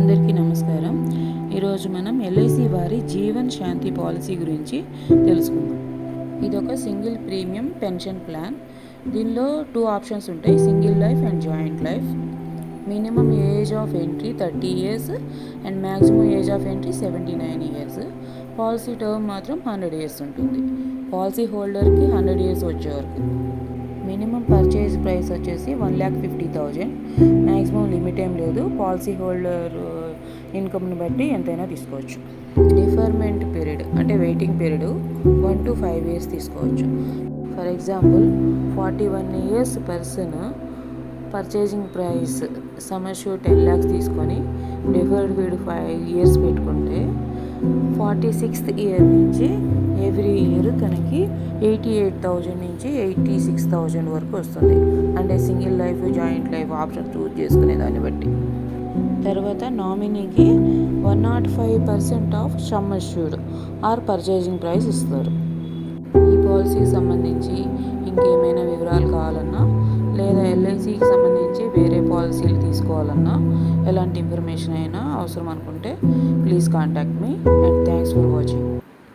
అందరికీ నమస్కారం. ఈరోజు మనం ఎల్ఐసి వారి జీవన్ శాంతి పాలసీ గురించి తెలుసుకుందాం. ఇదొక సింగిల్ ప్రీమియం పెన్షన్ ప్లాన్. దీనిలో 2 ఆప్షన్స్ ఉంటాయి, single life and joint life. Minimum age of entry 30 years and maximum age of entry 79 years. Policy term మాత్రం 100 ఇయర్స్ ఉంటుంది. పాలసీ హోల్డర్కి 100 ఇయర్స్ వచ్చే వరకు. మినిమం పర్చేజ్ ప్రైస్ వచ్చేసి 1,50,000. మ్యాక్సిమం లిమిట్ ఏం లేదు, policy holder ఇన్కమ్ని బట్టి ఎంతైనా తీసుకోవచ్చు. డిఫర్మెంట్ పీరియడ్ అంటే వెయిటింగ్ పీరియడ్ 1 to 5 ఇయర్స్ తీసుకోవచ్చు. For example 41 years person purchasing price sum assured 10 lakhs తీసుకొని డిఫర్డ్ పీరియడ్ 5 ఇయర్స్ పెట్టుకుంటే 46th ఇయర్ నుంచి ఎవ్రీ ఇయర్ తనకి 88,000 నుంచి 86,000 వరకు వస్తుంది. అంటే single life joint life option choose చేసుకునే దాన్ని బట్టి. తర్వాత నామినీకి 105% of sum assured or purchasing price ఇస్తారు. ఈ పాలసీకి సంబంధించి ఇంకేమైనా వివరాలు కావాలన్నా లేదా ఎల్ఐసికి సంబంధించి వేరే పాలసీలు తీసుకోవాలన్నా ఎలాంటి ఇన్ఫర్మేషన్ అయినా అవసరం అనుకుంటే please contact me and thanks for watching.